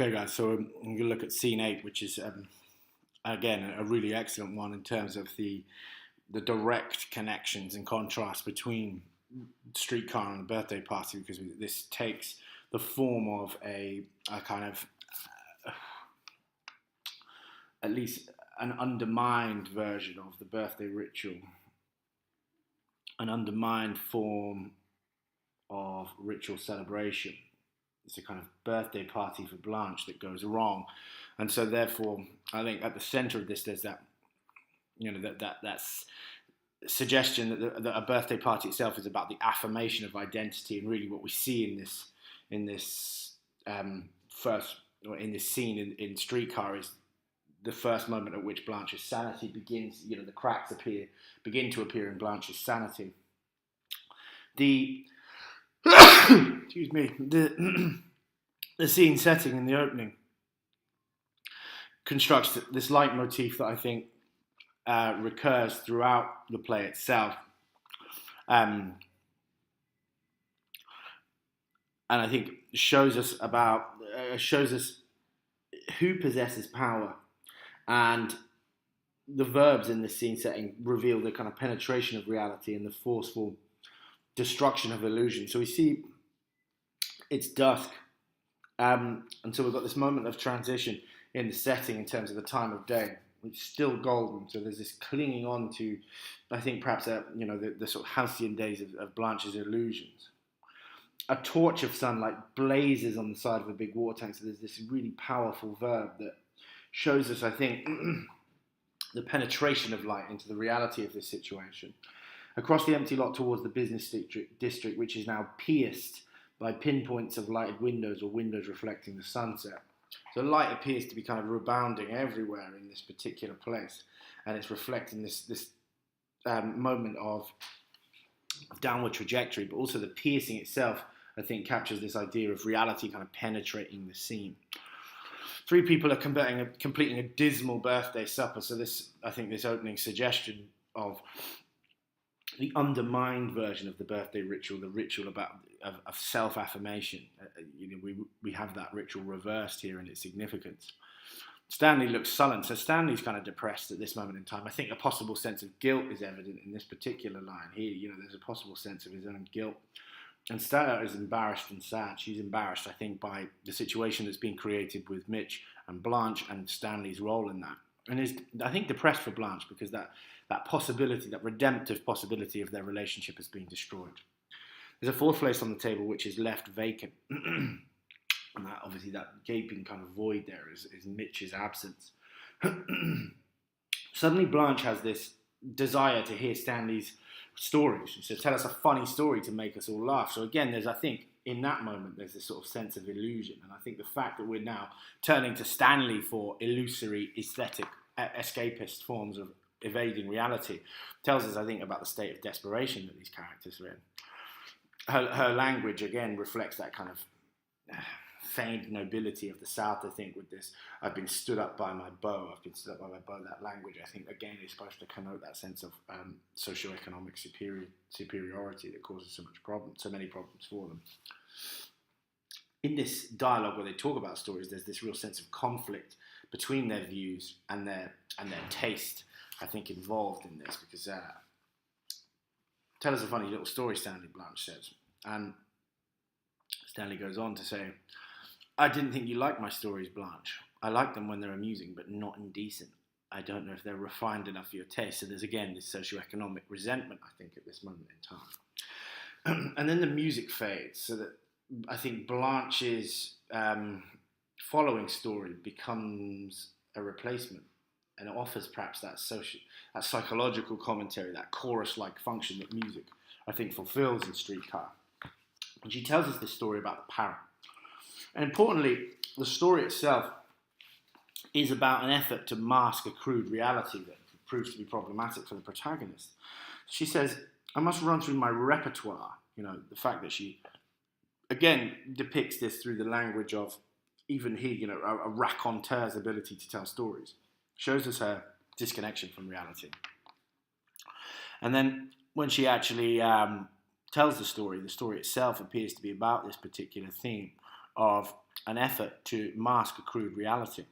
Okay, guys, so I'm going to look at scene 8, which is, again, a really excellent one in terms of the direct connections and contrast between Streetcar and the Birthday Party, because this takes the form of a kind of, at least an undermined version of the birthday ritual, an undermined form of ritual celebration. It's a kind of birthday party for Blanche that goes wrong, and so therefore, I think at the centre of this, there's that, that's suggestion that a birthday party itself is about the affirmation of identity, and really what we see in this scene in Streetcar is the first moment at which Blanche's sanity begins. The cracks begin to appear in Blanche's sanity. Excuse me, the scene setting in the opening constructs this leitmotif that I think recurs throughout the play itself, and I think shows us who possesses power, and the verbs in this scene setting reveal the kind of penetration of reality and the forceful destruction of illusion. So we see it's dusk, and so we've got this moment of transition in the setting in terms of the time of day. It's still golden, so there's this clinging on to, I think, perhaps the sort of halcyon days of Blanche's illusions. A torch of sunlight blazes on the side of a big water tank, so there's this really powerful verb that shows us, I think, the penetration of light into the reality of this situation. Across the empty lot towards the business district, which is now pierced by pinpoints of lighted windows or windows reflecting the sunset. So light appears to be kind of rebounding everywhere in this particular place, and it's reflecting this moment of downward trajectory, but also the piercing itself, I think, captures this idea of reality kind of penetrating the scene. Three people are completing a dismal birthday supper, so this opening suggestion of the undermined version of the birthday ritual, the ritual of self-affirmation. We have that ritual reversed here in its significance. Stanley looks sullen, so Stanley's kind of depressed at this moment in time. I think a possible sense of guilt is evident in this particular line here. There's a possible sense of his own guilt. And Stella is embarrassed and sad. She's embarrassed, I think, by the situation that's being created with Mitch and Blanche and Stanley's role in that. And is, I think, depressed for Blanche because that possibility, that redemptive possibility of their relationship has been destroyed. There's a fourth place on the table which is left vacant. And that, obviously, that gaping kind of void there is Mitch's absence. Suddenly Blanche has this desire to hear Stanley's stories. She says, tell us a funny story to make us all laugh. So again, I think, in that moment, there's this sort of sense of illusion. And I think the fact that we're now turning to Stanley for illusory, aesthetic, escapist forms of evading reality tells us, I think, about the state of desperation that these characters are in. Her language, again, reflects that kind of feigned nobility of the South, I think, with this, I've been stood up by my bow, that language, I think, again, is supposed to connote that sense of socioeconomic superiority that causes so many problems for them. In this dialogue where they talk about stories, there's this real sense of conflict between their views and their taste, I think, involved in this, because tell us a funny little story, Stanley, Blanche says. And Stanley goes on to say, I didn't think you liked my stories, Blanche. I like them when they're amusing, but not indecent. I don't know if they're refined enough for your taste. So there's, again, this socioeconomic resentment, I think, at this moment in time. And then the music fades, so that I think Blanche's following story becomes a replacement, and it offers perhaps that psychological commentary, that chorus-like function that music, I think, fulfills in Streetcar. And she tells us this story about the parrot. And importantly, the story itself is about an effort to mask a crude reality that proves to be problematic for the protagonist. She says, I must run through my repertoire. The fact that she, again, depicts this through the language of even a raconteur's ability to tell stories. Shows us her disconnection from reality. And then when she actually tells the story itself appears to be about this particular theme of an effort to mask a crude reality.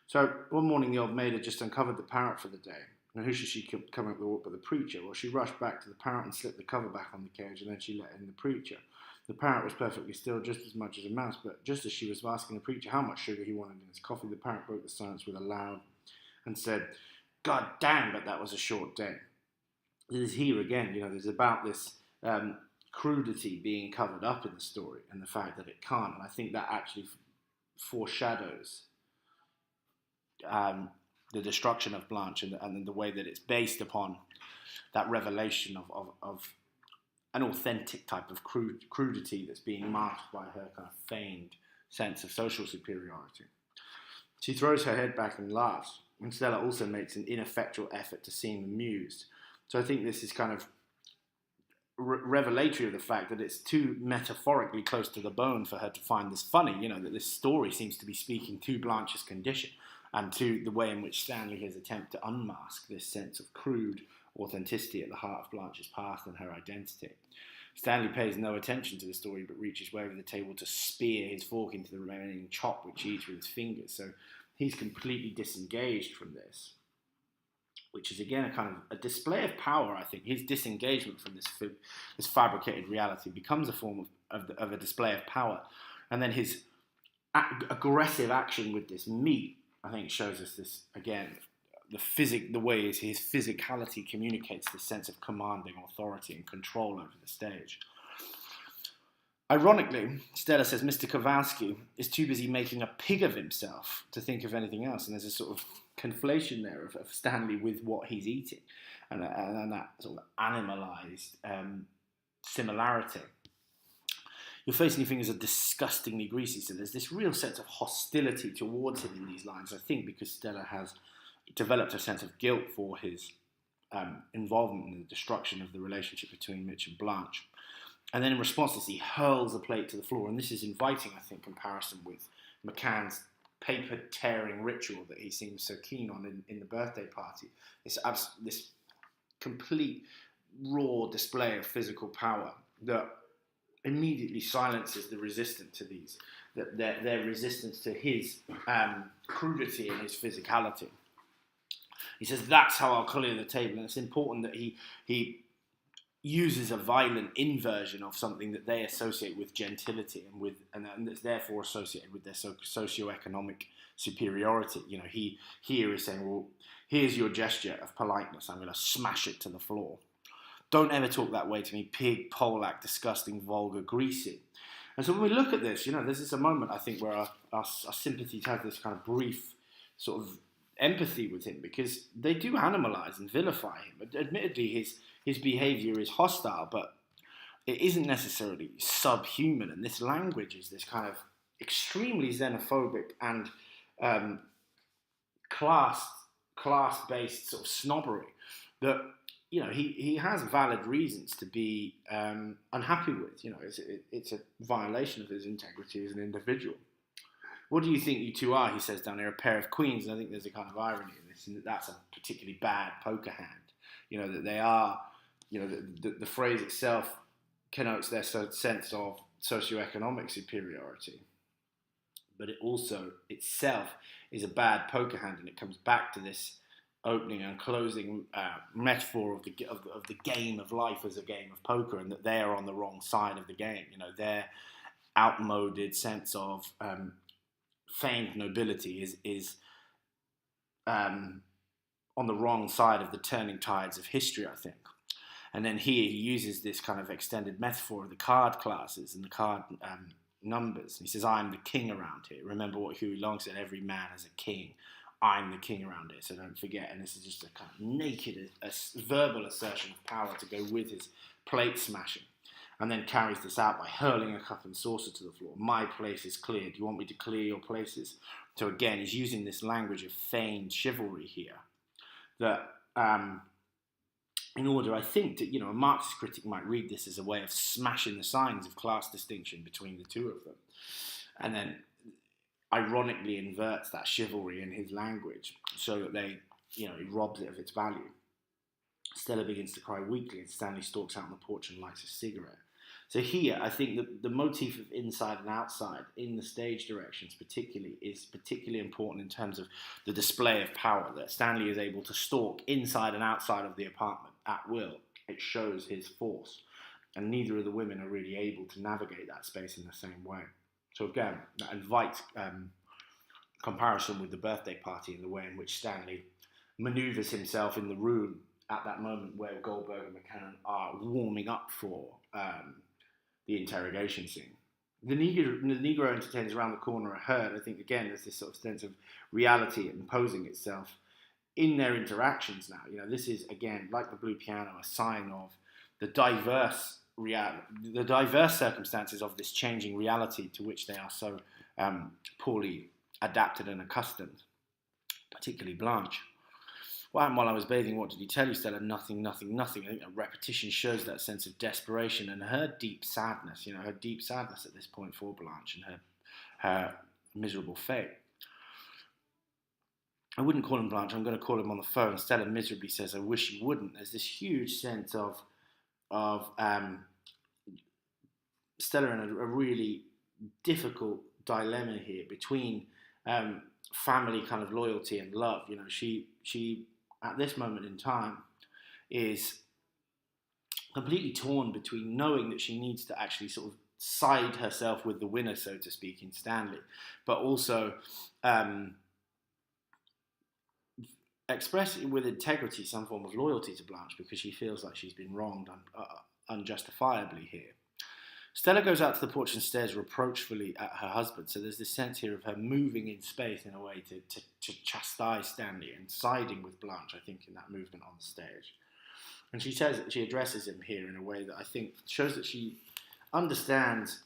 So one morning the old maid had just uncovered the parrot for the day. Now who should she come up with but the preacher? Well, she rushed back to the parrot and slipped the cover back on the cage, and then she let in the preacher. The parrot was perfectly still, just as much as a mouse, but just as she was asking the preacher how much sugar he wanted in his coffee, the parrot broke the silence with a loud and said, "God damn, but that was a short day." This is here again, there's about this crudity being covered up in the story and the fact that it can't, and I think that actually foreshadows the destruction of Blanche and the way that it's based upon that revelation of an authentic type of crudity that's being masked by her kind of feigned sense of social superiority. She throws her head back and laughs, and Stella also makes an ineffectual effort to seem amused. So I think this is kind of revelatory of the fact that it's too metaphorically close to the bone for her to find this funny, that this story seems to be speaking to Blanche's condition and to the way in which Stanley has attempted to unmask this sense of crude authenticity at the heart of Blanche's past and her identity. Stanley pays no attention to the story but reaches way over the table to spear his fork into the remaining chop which he eats with his fingers. So he's completely disengaged from this, which is again a kind of a display of power. I think his disengagement from this fabricated reality becomes a form of a display of power, and then his aggressive action with this meat, I think, shows us this again. The way his physicality communicates this sense of commanding authority and control over the stage. Ironically, Stella says Mr. Kowalski is too busy making a pig of himself to think of anything else, and there's a sort of conflation there of Stanley with what he's eating, and that sort of animalized similarity. Your face and your fingers are disgustingly greasy, so there's this real sense of hostility towards him in these lines, I think, because Stella has developed a sense of guilt for his involvement in the destruction of the relationship between Mitch and Blanche. And then in response to this, he hurls the plate to the floor, and this is inviting, I think, comparison with McCann's paper-tearing ritual that he seems so keen on in the birthday party. This complete raw display of physical power that immediately silences the resistance to these, their resistance to his crudity and his physicality. He says, that's how I'll clear the table. And it's important that he uses a violent inversion of something that they associate with gentility and that's therefore associated with their socioeconomic superiority. He here is saying, well, here's your gesture of politeness. I'm going to smash it to the floor. Don't ever talk that way to me, pig, Polak, disgusting, vulgar, greasy. And so when we look at this, this is a moment, I think, where our sympathies have this kind of brief sort of empathy with him, because they do animalize and vilify him. Admittedly, his behavior is hostile, but it isn't necessarily subhuman. And this language is this kind of extremely xenophobic and class-based sort of snobbery that he has valid reasons to be unhappy with. It's a violation of his integrity as an individual. What do you think you two are, he says down there, a pair of queens? And I think there's a kind of irony in this, and that's a particularly bad poker hand. That they are, the phrase itself connotes their sense of socioeconomic superiority. But it also itself is a bad poker hand, and it comes back to this opening and closing metaphor of the game of life as a game of poker, and that they are on the wrong side of the game. Their outmoded sense of feigned nobility is on the wrong side of the turning tides of history, I think. And then here he uses this kind of extended metaphor of the card classes and the card numbers. And he says, I'm the king around here. Remember what Huey Long said, every man is a king. I'm the king around here, so don't forget. And this is just a kind of naked, verbal assertion of power to go with his plate smashing. And then carries this out by hurling a cup and saucer to the floor. My place is clear. Do you want me to clear your places? So again, he's using this language of feigned chivalry here. That in order, I think, that a Marxist critic might read this as a way of smashing the signs of class distinction between the two of them. And then ironically inverts that chivalry in his language so that he robs it of its value. Stella begins to cry weakly, and Stanley stalks out on the porch and lights a cigarette. So here, I think that the motif of inside and outside in the stage directions particularly is particularly important in terms of the display of power, that Stanley is able to stalk inside and outside of the apartment at will. It shows his force, and neither of the women are really able to navigate that space in the same way. So again, that invites comparison with the birthday party in the way in which Stanley maneuvers himself in the room at that moment where Goldberg and McCann are warming up for the interrogation scene. The Negro entertains around the corner are heard. I think, again, there's this sort of sense of reality imposing itself in their interactions now. This is, again, like the Blue Piano, a sign of the diverse circumstances of this changing reality to which they are so poorly adapted and accustomed, particularly Blanche. What happened while I was bathing? What did he tell you, Stella? Nothing, nothing, nothing. I think a repetition shows that sense of desperation and her deep sadness, her deep sadness at this point for Blanche and her miserable fate. I wouldn't call him Blanche, I'm going to call him on the phone. Stella miserably says, I wish you wouldn't. There's this huge sense of Stella in a really difficult dilemma here between family kind of loyalty and love. She at this moment in time is completely torn between knowing that she needs to actually sort of side herself with the winner, so to speak, in Stanley, but also express with integrity some form of loyalty to Blanche because she feels like she's been wronged unjustifiably here. Stella goes out to the porch and stares reproachfully at her husband. So there's this sense here of her moving in space in a way to chastise Stanley and siding with Blanche, I think, in that movement on the stage. And she says that she addresses him here in a way that I think shows that she understands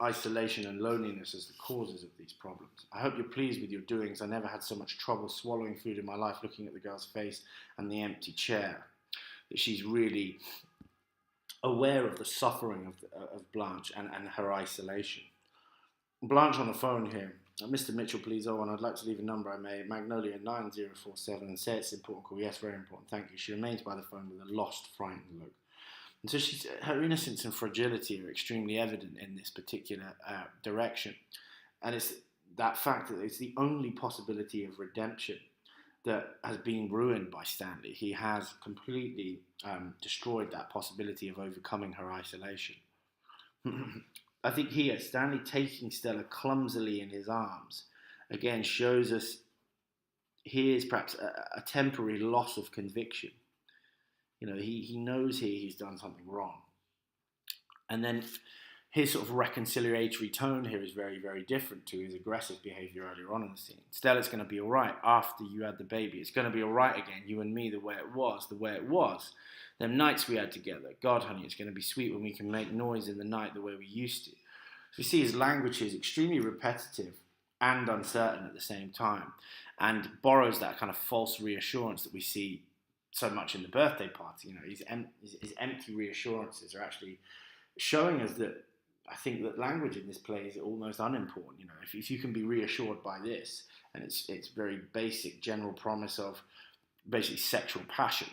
isolation and loneliness as the causes of these problems. I hope you're pleased with your doings. I never had so much trouble swallowing food in my life, looking at the girl's face and the empty chair. That she's really aware of the suffering of Blanche and her isolation. Blanche on the phone here. Mr. Mitchell, please, Owen, I'd like to leave a number I made, Magnolia 9047, and say it's an important call. Yes, very important, thank you. She remains by the phone with a lost, frightened look. And so her innocence and fragility are extremely evident in this particular direction. And it's that fact that it's the only possibility of redemption that has been ruined by Stanley. He has completely destroyed that possibility of overcoming her isolation. I think here, Stanley taking Stella clumsily in his arms, again, shows us here's perhaps a temporary loss of conviction. He knows here he's done something wrong. And then his sort of reconciliatory tone here is very, very different to his aggressive behaviour earlier on in the scene. Stella's going to be all right after you had the baby. It's going to be all right again, you and me, the way it was. Them nights we had together. God, honey, it's going to be sweet when we can make noise in the night the way we used to. So we see his language is extremely repetitive and uncertain at the same time, and borrows that kind of false reassurance that we see so much in the birthday party. His empty reassurances are actually showing us that I think that language in this play is almost unimportant. If you can be reassured by this, and it's very basic general promise of basically sexual passion,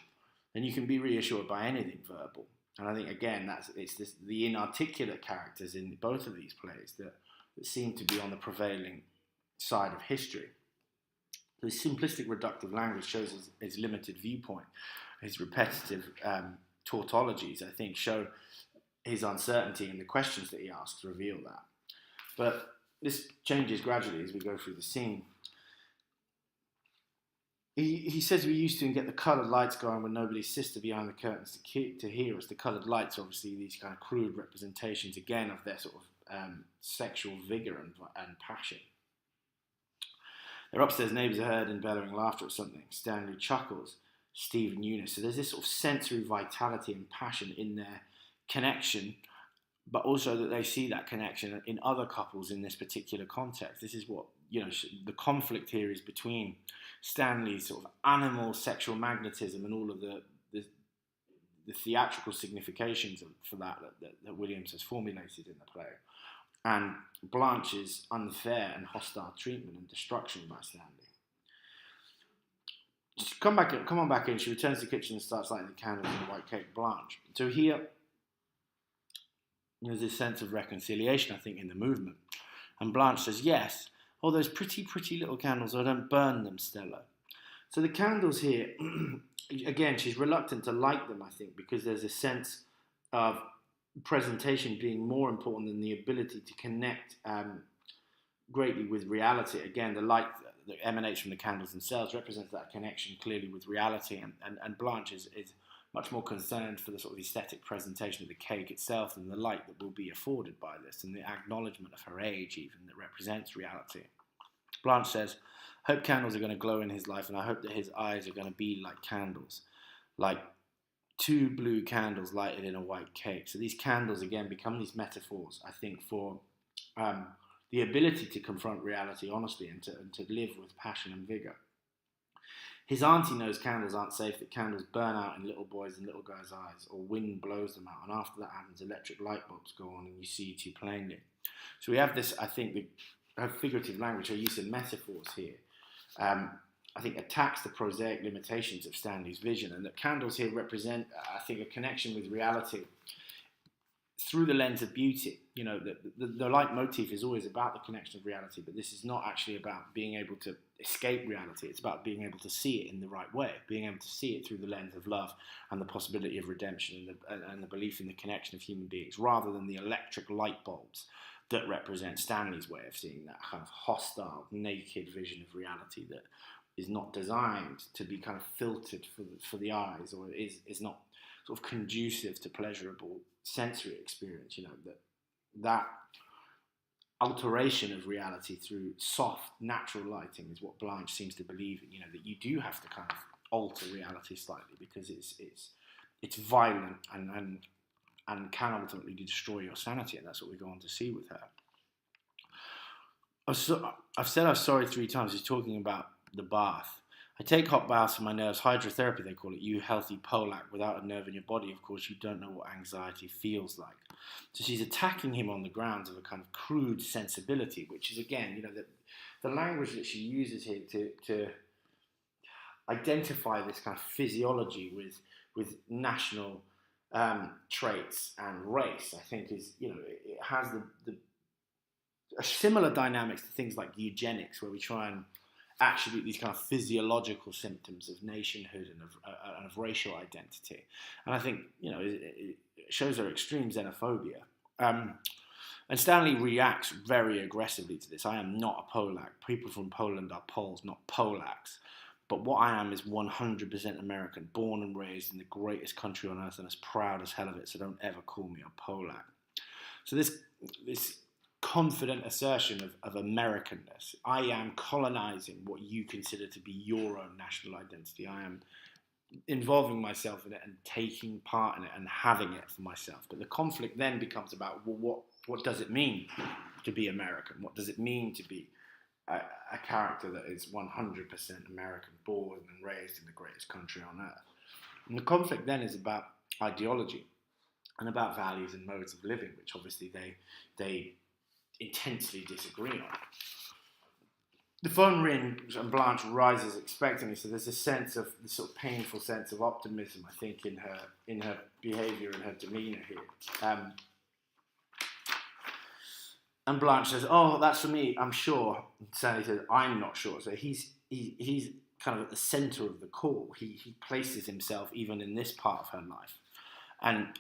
then you can be reassured by anything verbal. And I think, again, it's the inarticulate characters in both of these plays that seem to be on the prevailing side of history. The simplistic reductive language shows his limited viewpoint. His repetitive tautologies, I think, show his uncertainty, and the questions that he asks reveal that. But this changes gradually as we go through the scene. He says we used to get the coloured lights going with nobody's sister behind the curtains to hear us. The coloured lights, obviously, these kind of crude representations, again, of their sort of sexual vigour and passion. Their upstairs neighbours are heard in bellowing laughter at something. Stanley chuckles, Stephen Eunice. So there's this sort of sensory vitality and passion in their connection, but also that they see that connection in other couples in this particular context. This is what, the conflict here is between Stanley's sort of animal sexual magnetism and all of the theatrical significations for that Williams has formulated in the play, and Blanche's unfair and hostile treatment and destruction by Stanley. Come on back in. She returns to the kitchen and starts lighting the candles in the white cake. Blanche. So here, There's this sense of reconciliation, I think, in the movement. And Blanche says, yes, oh, those pretty, pretty little candles, I don't burn them, Stella. So the candles here, again, she's reluctant to light them, I think, because there's a sense of presentation being more important than the ability to connect greatly with reality. Again, the light that emanates from the candles themselves represents that connection clearly with reality, and Blanche is much more concerned for the sort of aesthetic presentation of the cake itself than the light that will be afforded by this, and the acknowledgement of her age even that represents reality. Blanche says, hope candles are going to glow in his life, and I hope that his eyes are going to be like candles, like two blue candles lighted in a white cake. So these candles, again, become these metaphors, I think, for the ability to confront reality honestly and to live with passion and vigour. His auntie knows candles aren't safe, that candles burn out in little boys' and little girls' eyes, or wind blows them out, and after that happens, electric light bulbs go on and you see too plainly. So we have this, I think, her figurative language, her use of metaphors here, I think attacks the prosaic limitations of Stanley's vision, and that candles here represent, I think, a connection with reality through the lens of beauty. You know, the leitmotif is always about the connection of reality, but this is not actually about being able to escape reality. It's about being able to see it in the right way, being able to see it through the lens of love and the possibility of redemption and the belief in the connection of human beings, rather than the electric light bulbs that represent Stanley's way of seeing that kind of hostile, naked vision of reality that is not designed to be kind of filtered for the eyes, or is not sort of conducive to pleasurable sensory experience. You know, that alteration of reality through soft, natural lighting is what Blanche seems to believe in. You know, that you do have to kind of alter reality slightly because it's violent and can ultimately destroy your sanity, and that's what we go on to see with her. I've said I'm sorry 3 times. He's talking about the bath. I take hot baths for my nerves, hydrotherapy they call it, you healthy Polak, without a nerve in your body, of course, you don't know what anxiety feels like. So she's attacking him on the grounds of a kind of crude sensibility, which is, again, you know, the language that she uses here to identify this kind of physiology with national traits and race, I think is, you know, it has a similar dynamics to things like eugenics, where we try and attribute these kind of physiological symptoms of nationhood and of racial identity. And I think, you know, it shows her extreme xenophobia. And Stanley reacts very aggressively to this. I am not a Polak. People from Poland are Poles, not Polaks. But what I am is 100% American, born and raised in the greatest country on earth and as proud as hell of it, so don't ever call me a Polak. So this confident assertion of Americanness. I am colonizing what you consider to be your own national identity. I am involving myself in it and taking part in it and having it for myself. But the conflict then becomes about, well, what does it mean to be American? What does it mean to be a character that is 100% American, born and raised in the greatest country on earth? And the conflict then is about ideology and about values and modes of living, which obviously they intensely disagree on. The phone rings and Blanche rises expectantly, so there's a sense of this sort of painful sense of optimism, I think, in her behaviour and her demeanour here. And Blanche says, "Oh, that's for me, I'm sure." And Stanley says, "I'm not sure." So he's kind of at the centre of the call. He places himself even in this part of her life, and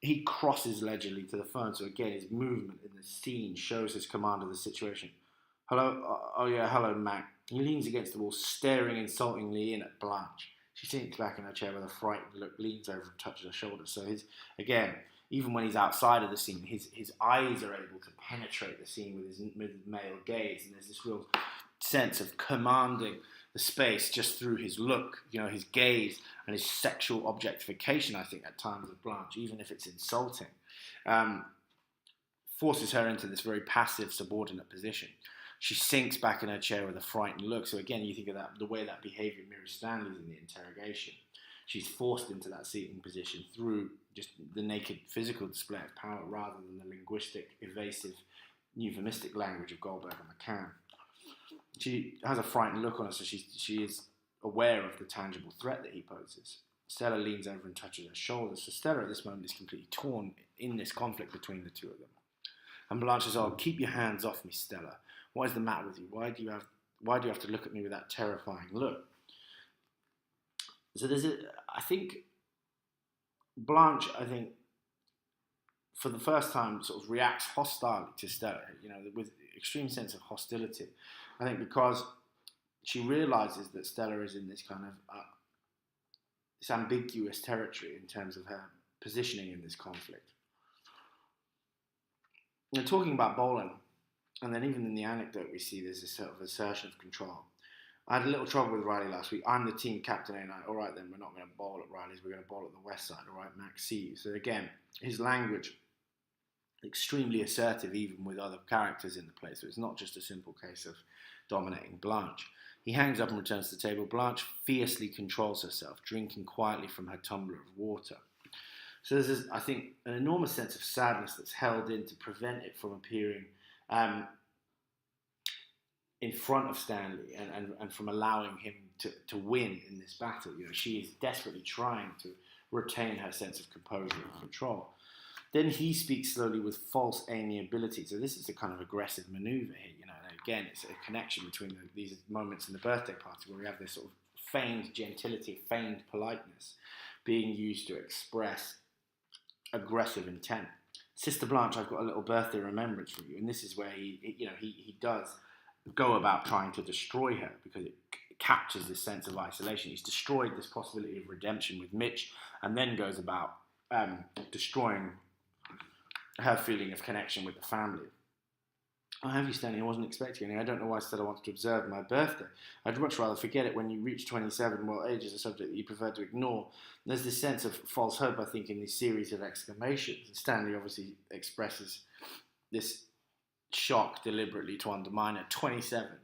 he crosses leisurely to the phone. So again, his movement in the scene shows his command of the situation. "Hello? Oh yeah, hello, Mac." He leans against the wall, staring insultingly in at Blanche. She sinks back in her chair with a frightened look, leans over and touches her shoulder. So again, even when he's outside of the scene, his eyes are able to penetrate the scene with his male gaze, and there's this real sense of commanding the space just through his look, you know, his gaze and his sexual objectification, I think, at times of Blanche, even if it's insulting, forces her into this very passive, subordinate position. She sinks back in her chair with a frightened look. So again, you think of that, the way that behaviour mirrors Stanley's in the interrogation. She's forced into that seating position through just the naked physical display of power rather than the linguistic, evasive, euphemistic language of Goldberg and McCann. She has a frightened look on her, so she is aware of the tangible threat that he poses. Stella leans over and touches her shoulder. So Stella at this moment is completely torn in this conflict between the two of them. And Blanche says, "Oh, keep your hands off me, Stella. What is the matter with you? Why do you have to look at me with that terrifying look?" So I think Blanche, for the first time, sort of reacts hostilely to Stella, with extreme sense of hostility. I think because she realizes that Stella is in this kind of this ambiguous territory in terms of her positioning in this conflict. And talking about bowling, and then even in the anecdote we see there's this sort of assertion of control. I had a little trouble with Riley last week. I'm the team captain, and all right then, we're not going to bowl at Riley's, we're going to bowl at the West Side, all right, Max, see you. So again, his language, extremely assertive even with other characters in the play, so it's not just a simple case of dominating Blanche. He hangs up and returns to the table. Blanche fiercely controls herself, drinking quietly from her tumbler of water. So there's, I think, an enormous sense of sadness that's held in to prevent it from appearing in front of Stanley and from allowing him to win in this battle. She is desperately trying to retain her sense of composure and control. Then he speaks slowly with false amiability. So this is a kind of aggressive maneuver here. And again, it's a connection between these moments in the birthday party where we have this sort of feigned gentility, feigned politeness being used to express aggressive intent. Sister Blanche, I've got a little birthday remembrance for you. And this is where he does go about trying to destroy her because it captures this sense of isolation. He's destroyed this possibility of redemption with Mitch and then goes about destroying her feeling of connection with the family. "Oh, have you, Stanley? I wasn't expecting any. I don't know why Stella wants to observe my birthday. I'd much rather forget it when you reach 27. Well, age is a subject that you prefer to ignore." There's this sense of false hope, I think, in these series of exclamations. And Stanley obviously expresses this shock deliberately to undermine her. 27.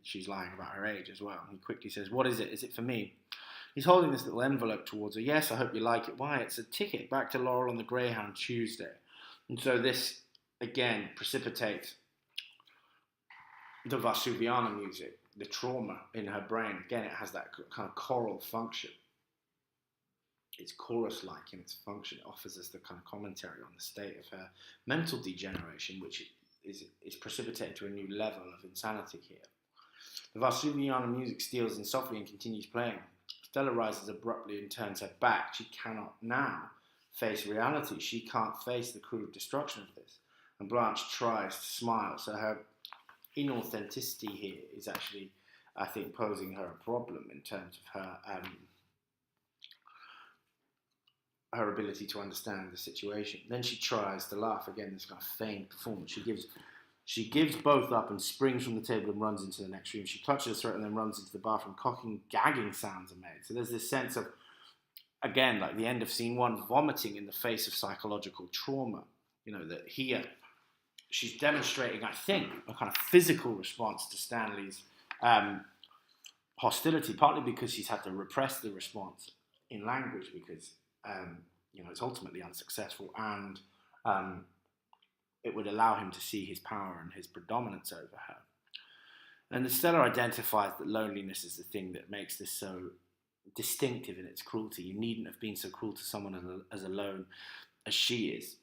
She's lying about her age as well. He quickly says, "What is it? Is it for me?" He's holding this little envelope towards her. "Yes, I hope you like it." "Why?" "It's a ticket back to Laurel on the Greyhound Tuesday." And so this, again, precipitates the Vasuviana music, the trauma in her brain. Again, it has that kind of choral function. It's chorus-like in its function. It offers us the kind of commentary on the state of her mental degeneration, which is precipitated to a new level of insanity here. The Vasuviana music steals in softly and continues playing. Stella rises abruptly and turns her back. She cannot now face reality. She can't face the crude destruction of this. And Blanche tries to smile. So her inauthenticity here is actually, I think, posing her a problem in terms of her ability to understand the situation. Then she tries to laugh. Again, this kind of feigned performance. She gives both up and springs from the table and runs into the next room. She clutches her throat and then runs into the bathroom. Coughing, gagging sounds are made. So there's this sense of, again, like the end of scene one, vomiting in the face of psychological trauma. That here she's demonstrating, I think, a kind of physical response to Stanley's hostility, partly because she's had to repress the response in language because, it's ultimately unsuccessful and it would allow him to see his power and his predominance over her. And Stella identifies that loneliness is the thing that makes this so distinctive in its cruelty. You needn't have been so cruel to someone as alone as she is.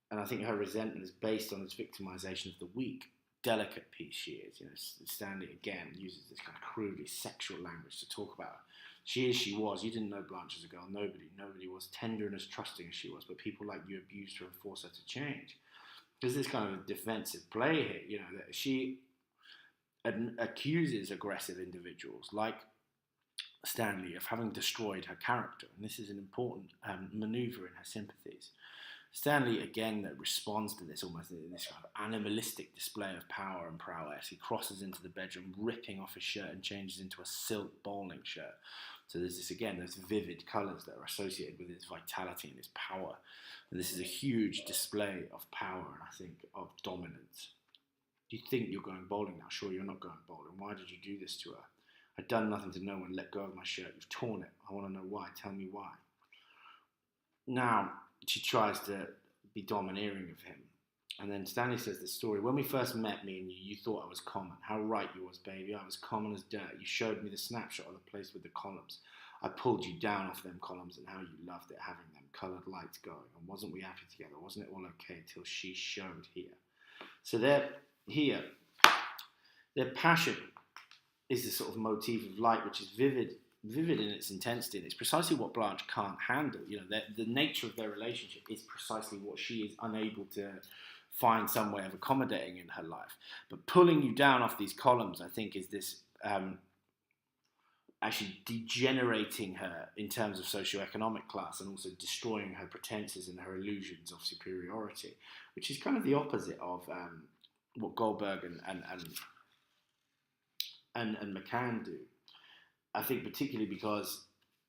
And I think her resentment is based on this victimization of the weak, delicate piece she is. Stanley, again, uses this kind of crudely sexual language to talk about her. She is, she was. You didn't know Blanche as a girl. Nobody was tender and as trusting as she was. But people like you abused her and forced her to change. There's this kind of defensive play here, that she accuses aggressive individuals like Stanley of having destroyed her character. And this is an important maneuver in her sympathies. Stanley, again, that responds to this almost in this kind of animalistic display of power and prowess. He crosses into the bedroom, ripping off his shirt and changes into a silk bowling shirt. So there's this, again, those vivid colours that are associated with his vitality and his power. And this is a huge display of power and I think of dominance. Do you think you're going bowling now? Sure, you're not going bowling. Why did you do this to her? I'd done nothing to no one. Let go of my shirt. You've torn it. I want to know why. Tell me why. Now, she tries to be domineering of him. And then Stanley says the story. When we first met, me and you thought I was common. How right you was, baby. I was common as dirt. You showed me the snapshot of the place with the columns. I pulled you down off them columns and how you loved it, having them coloured lights going. And wasn't we happy together? Wasn't it all okay till she showed here? So they're here. Their passion is the sort of motif of light, which is vivid in its intensity, and it's precisely what Blanche can't handle. You know, the nature of their relationship is precisely what she is unable to find some way of accommodating in her life. But pulling you down off these columns, I think, is this actually degenerating her in terms of socioeconomic class, and also destroying her pretenses and her illusions of superiority, which is kind of the opposite of what Goldberg and McCann do. I think particularly because,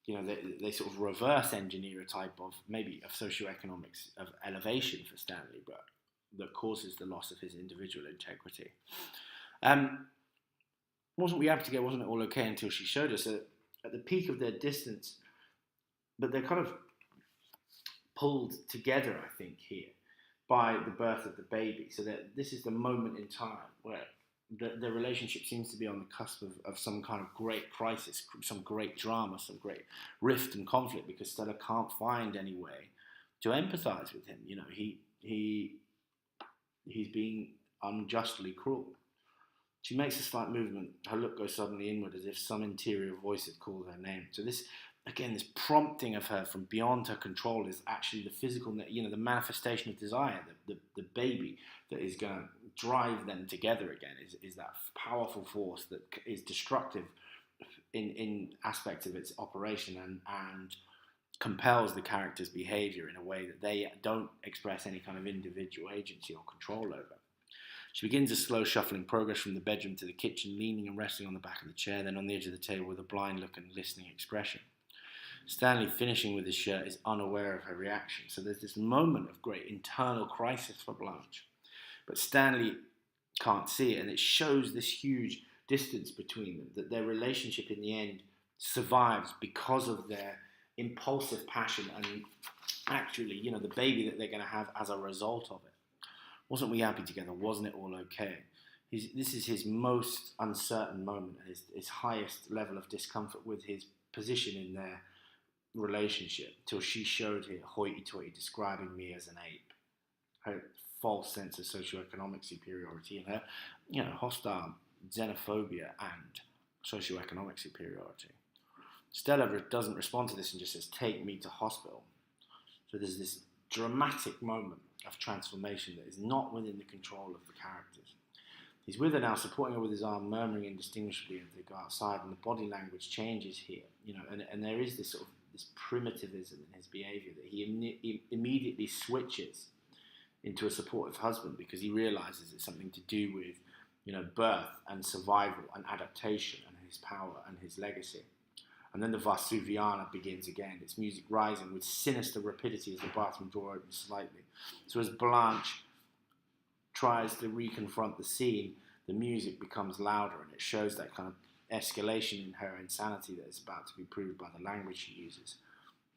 you know, they sort of reverse engineer a type of maybe of socioeconomics of elevation for Stanley, but that causes the loss of his individual integrity. Wasn't we happy together? Wasn't it all okay until she showed us at the peak of their distance? But they're kind of pulled together, I think, here by the birth of the baby. So that this is the moment in time where the relationship seems to be on the cusp of some kind of great crisis, some great drama, some great rift and conflict, because Stella can't find any way to empathise with him. You know, he's being unjustly cruel. She makes a slight movement. Her look goes suddenly inward, as if some interior voice had called her name. So this, again, this prompting of her from beyond her control is actually the physical, you know, the manifestation of desire, the baby that is going to drive them together again, is that powerful force that is destructive in aspects of its operation and compels the character's behaviour in a way that they don't express any kind of individual agency or control over. She begins a slow shuffling progress from the bedroom to the kitchen, leaning and resting on the back of the chair, then on the edge of the table with a blind look and listening expression. Stanley, finishing with his shirt, is unaware of her reaction. So there's this moment of great internal crisis for Blanche. But Stanley can't see it, and it shows this huge distance between them, that their relationship in the end survives because of their impulsive passion and actually, you know, the baby that they're going to have as a result of it. Wasn't we happy together? Wasn't it all okay? This is his most uncertain moment, his highest level of discomfort with his position in their relationship, till she showed here, hoity-toity, describing me as an ape. Her false sense of socioeconomic superiority and her, you know, hostile xenophobia and socioeconomic superiority. Stella doesn't respond to this and just says, "Take me to hospital." So there's this dramatic moment of transformation that is not within the control of the characters. He's with her now, supporting her with his arm, murmuring indistinguishably as they go outside, and the body language changes here, you know, and there is this sort of this primitivism in his behaviour that he immediately switches into a supportive husband, because he realises it's something to do with, you know, birth and survival and adaptation and his power and his legacy. And then the Vasuviana begins again, its music rising with sinister rapidity as the bathroom door opens slightly. So as Blanche tries to reconfront the scene, the music becomes louder, and it shows that kind of escalation in her insanity that is about to be proved by the language she uses.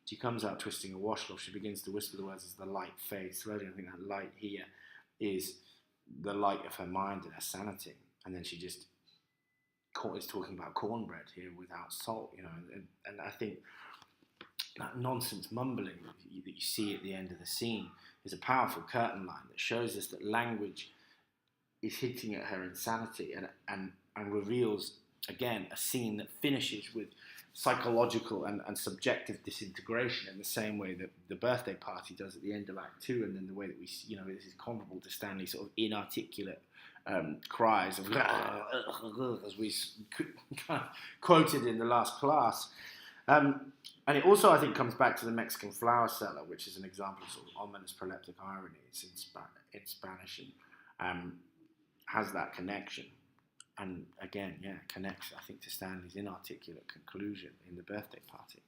She comes out twisting a washcloth. She begins to whisper the words as the light fades slowly. I think that light here is the light of her mind and her sanity. And then she just is talking about cornbread here without salt, you know, and I think that nonsense mumbling that you see at the end of the scene is a powerful curtain line that shows us that language is hinting at her insanity and reveals, again, a scene that finishes with psychological and subjective disintegration in the same way that the birthday party does at the end of Act 2, and then the way that we, you know, this is comparable to Stanley's sort of inarticulate cries of as we kind of quoted in the last class. And it also, I think, comes back to the Mexican flower seller, which is an example of sort of ominous proleptic irony. It's in Spanish and has that connection. And again, yeah, connects, I think, to Stanley's inarticulate conclusion in the birthday party.